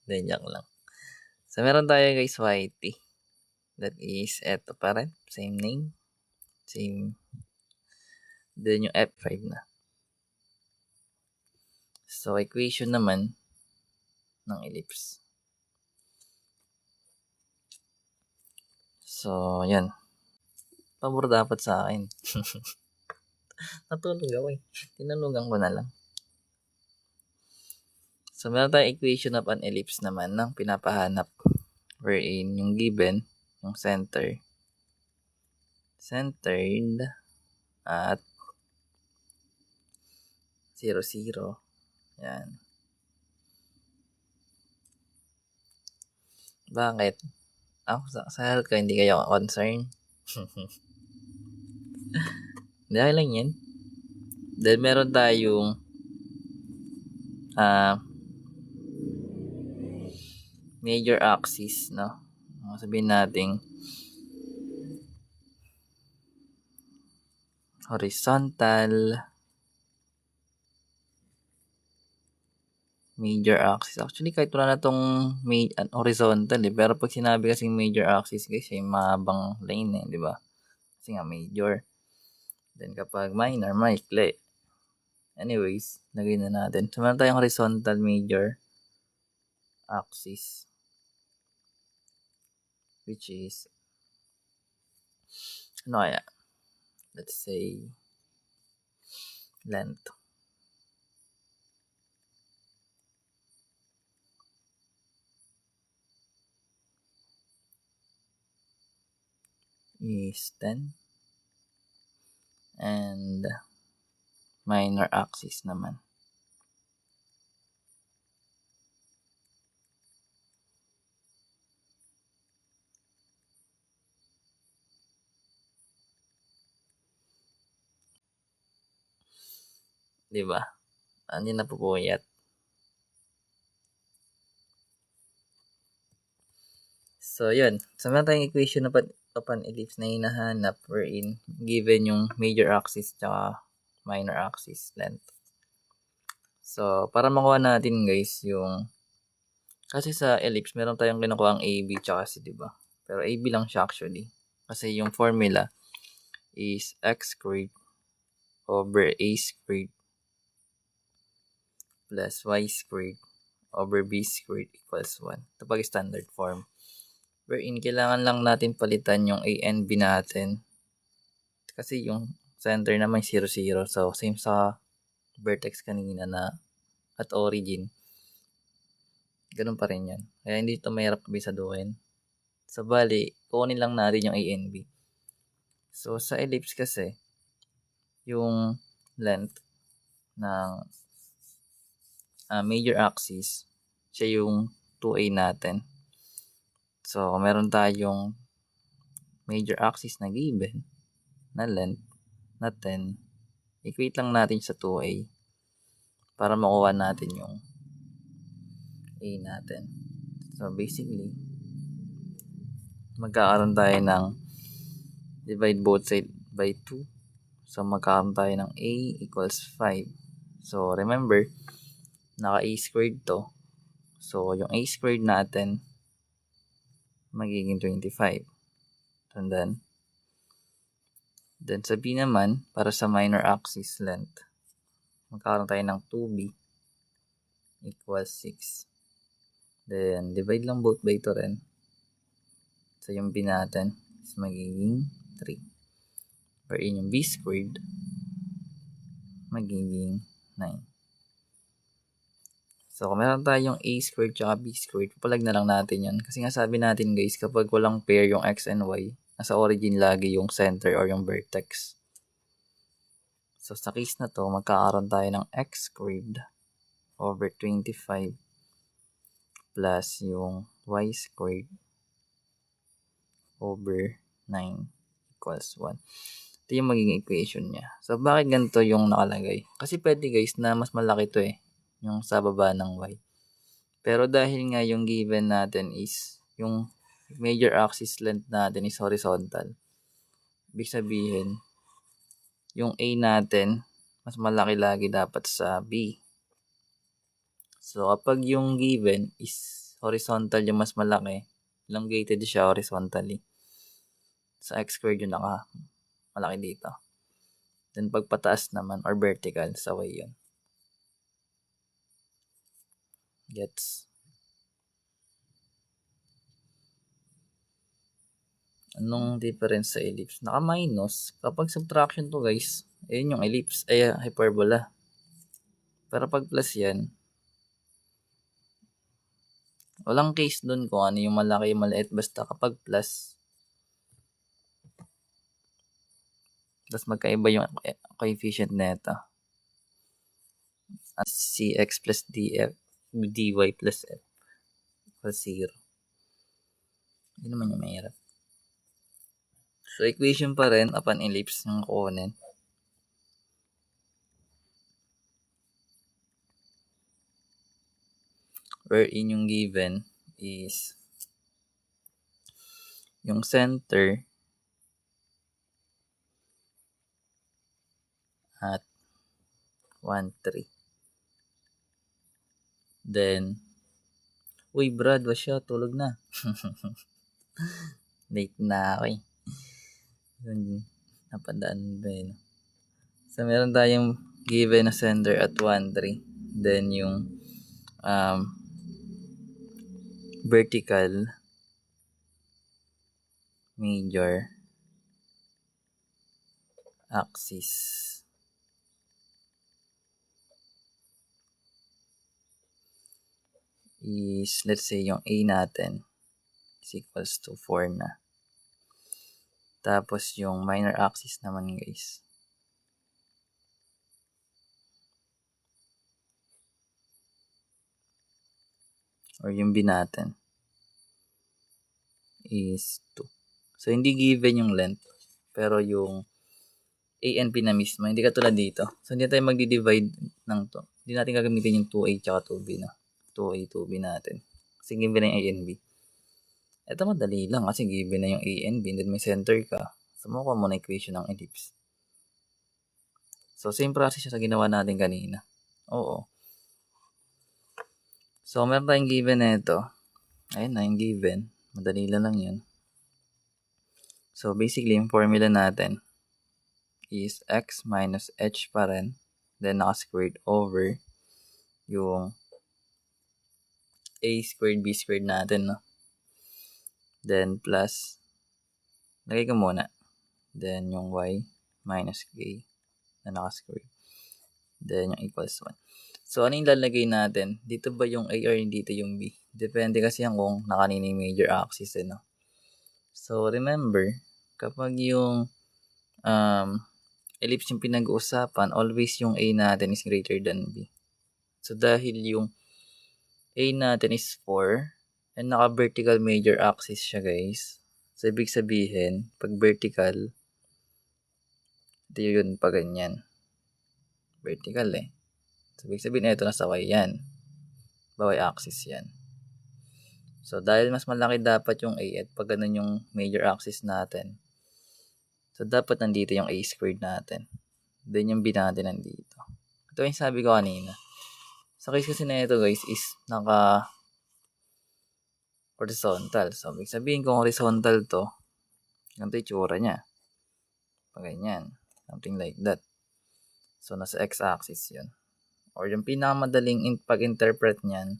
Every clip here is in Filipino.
Then, joke lang. So, meron tayo guys, YT. That is, eto pa rin. Same name. Same. Then, yung F5 na. So, equation naman ng ellipse. So, yan. Pabor dapat sa akin. Natulog ako eh. Tinanugan ko na lang. So, meron tayong equation of an ellipse naman ng pinapahanap. Wherein yung given, yung centered at 0, 0. Yan. Bakit? Ako sa health ko, hindi kayo concerned. Dahil lang yan. Then, meron tayong major axis, no? Sabihin natin horizontal major axis. Actually, kahit wala na tong horizontal pero pag sinabi kasing major axis guys, ay mahabang lane di ba? Kasi nga major. Then kapag minor, maikli. Anyways, lagay na natin. So, meron tayong horizontal major axis, which is ano kaya? Let's say length. Is 10 and minor axis naman di ba? Ano na pupuyat? So, yun. So, meron tayong equation of an ellipse na hinahanap wherein given yung major axis tsaka minor axis length. So, para makuha natin guys yung kasi sa ellipse meron tayong kinukuha ang AB tsaka C, diba? Pero AB lang siya actually. Kasi yung formula is x squared over a squared plus y squared over b squared equals 1. Ito pag standard form. Wherein kailangan lang natin palitan yung a and b natin. Kasi yung center naman 0, 0. So, same sa vertex kanina na at origin. Ganun pa rin yan. Kaya hindi ito mahirap kabisaduhin. So, bali, kukunin lang natin yung a and b. So, sa ellipse kasi, yung length ng major axis, siya yung 2a natin. So, meron tayong major axis na given na length na 10. Equate lang natin sa 2a para makuha natin yung a natin. So, basically, magkakaroon tayo ng divide both side by 2. So, magkakaroon tayo ng a equals 5. So, remember, naka a squared to. So, yung a squared natin, magiging 25. And then sa b naman, para sa minor axis length, magkakaroon tayo ng 2b equals 6. Then, divide lang both by 2 rin. So, yung b natin is magiging 3. Wherein yung b squared, magiging 9. So, kung meron tayong a squared tsaka b squared, papalag na lang natin yan. Kasi nga sabi natin guys, kapag walang pair yung x and y, nasa origin lagi yung center or yung vertex. So, sa case na to, magkakaroon tayo ng x squared over 25 plus yung y squared over 9 equals 1. Ito yung magiging equation niya. So, bakit ganito yung nakalagay? Kasi pwede guys na mas malaki to yung sa baba ng y. Pero dahil nga yung given natin is yung major axis length natin is horizontal. Ibig sabihin, yung a natin mas malaki lagi dapat sa b. So, kapag yung given is horizontal yung mas malaki. Elongated siya horizontally. Sa x squared yung malaki dito. Then pag pataas naman or vertical, sa y yun. Gets? Anong difference sa ellipse? Naka-minus. Kapag subtraction to guys, ayun yung ellipse, ay hyperbola. Pero pag plus yan, walang case dun kung ano yung malaki yung maliit. Basta kapag plus, tapos magkaiba yung coefficient nito. Cx plus df, dy plus f equals 0. Hindi naman yung mahirap. So, equation pa rin upon ellipse ng kukunin. Wherein yung given is yung center at 1, 3. Then, uy Brad, was siya, tulog na. Late na ako eh. Napadaan ba yun? So, meron tayong given na center at 1, 3. Then, yung vertical major axis is, let's say, yung A natin is equals to 4 na. Tapos, yung minor axis naman, guys, or yung B natin is 2. So, hindi given yung length, pero yung A and B na mismo, hindi katulad dito. So, hindi tayo magdi-divide ng to. Hindi natin gagamitin yung 2A tsaka 2B na. 2A, 2B natin. Kasi given na yung A and B. Ito madali lang kasi given na yung A and B, then may center ka. So, makuha mo na equation ng ellipse. So, same process yung sa ginawa natin kanina. Oo. So, meron tayong given na ito. Ayun na yung given. Madali lang yun. So, basically, yung formula natin is x minus h pa rin. Then, naka-squared over yung a squared, b squared natin, no? Then, plus, lagay ko muna. Then, yung y minus k na naka-squared. Then, yung equals 1. So, ano yung lalagay natin? Dito ba yung a or dito yung b? Depende kasi yan kung nakanina yung major axis, no? So, remember, kapag yung ellipse yung pinag-uusapan, always yung a natin is greater than b. So, dahil yung a natin is 4, and naka-vertical major axis siya, guys. So, ibig sabihin, pag vertical, ito yun pa ganyan. Vertical eh. So, ibig sabihin, ito nasa y yan. Y axis yan. So, dahil mas malaki dapat yung a at pag ganun yung major axis natin, so, dapat nandito yung a squared natin. Then, yung b natin nandito. Ito yung sabi ko kanina. Sa case kasi na ito, guys, is naka-horizontal. So, ibig sabihin kung horizontal to, ganito yung tsura niya. Pag ganyan. Something like that. So, nasa x-axis yun. Or yung pinakamadaling pag-interpret niyan,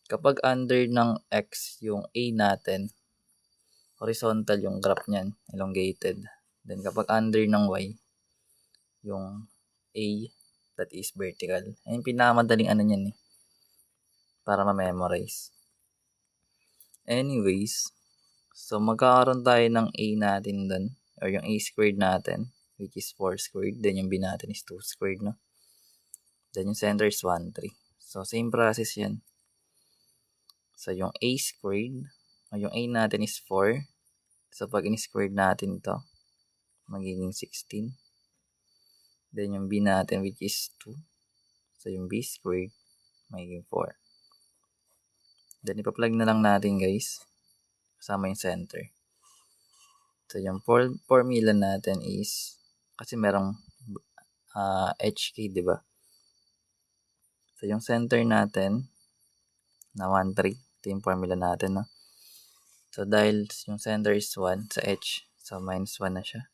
kapag under ng x yung a natin, horizontal yung graph niyan, elongated. Then, kapag under ng y, yung a, that is vertical. Ayun yung pinakamadaling ano niyan eh, para ma-memorize. Anyways, so magkakaroon tayo ng a natin dun, or yung a squared natin, which is 4 squared. Then, yung b natin is 2 squared, no? Then, yung center is 1, 3. So, same process yan. So, yung a squared, o yung a natin is 4. So, pag in-squared natin to, magiging 16. Then, yung b natin, which is 2. So, yung b squared, magiging 4. Then, ipa-plug na lang natin, guys, kasama yung center. So, yung formula natin is, kasi merong HK, diba? So, yung center natin, na 1, 3. Ito yung formula natin, no? So, dahil yung center is 1 sa h, so minus 1 na siya.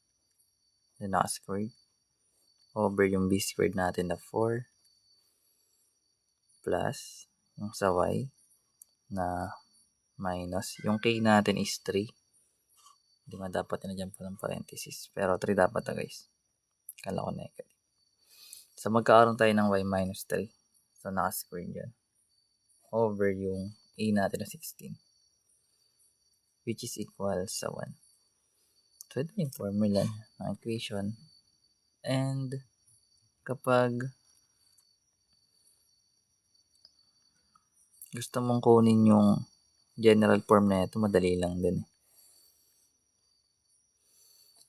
Then, naka-squared. Over yung b squared natin na 4. Plus, yung sa y, na minus. Yung k natin is 3. Hindi nga dapat na dyan pa ng parenthesis. Pero 3 dapat na, guys. Kala ko negative. So, magkakaroon tayo ng y minus 3. So, naka-squared yan. Over yung a natin na 16. Which is equal sa 1. So, ito yung formula ng equation. And, kapag gusto mong kunin yung general form na ito, madali lang din.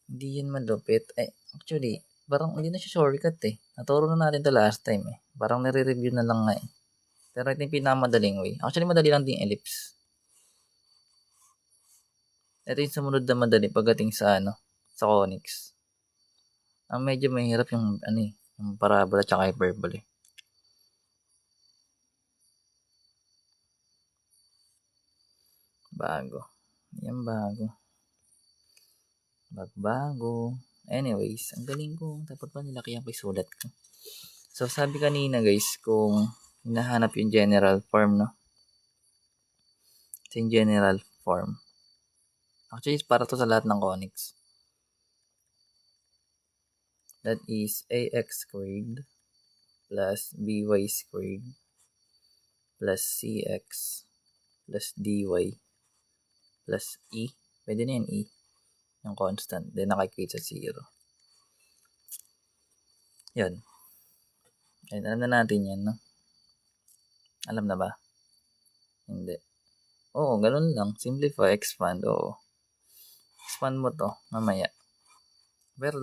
Hindi yan malupit. Actually, parang hindi na siya shortcut eh. Naturo na natin ito last time eh. Parang nire-review na lang nga eh. Pero ito yung pinakamadaling way. Actually, madali lang din ellipse. Ito yung sumunod na madali pagdating sa sa conics. Ang medyo mahirap yung yung parabola at hyperbola. Bago. Yan bago. Bago. Anyways, ang galing ko. Dapat pa nilakihan ko yung sulat ko. So, sabi kanina guys, kung hinahanap yung general form, no? Ito yung general form. Actually, para to sa lahat ng conics. That is ax squared plus by squared plus cx plus dy plus e. Pwede na yan e. Yung constant. Then, naka-equate sa 0. Yan. And alam na natin yan, no? Alam na ba? Hindi. Oo, ganun lang. Simplify, expand. Oo. Expand mo to mamaya. Pero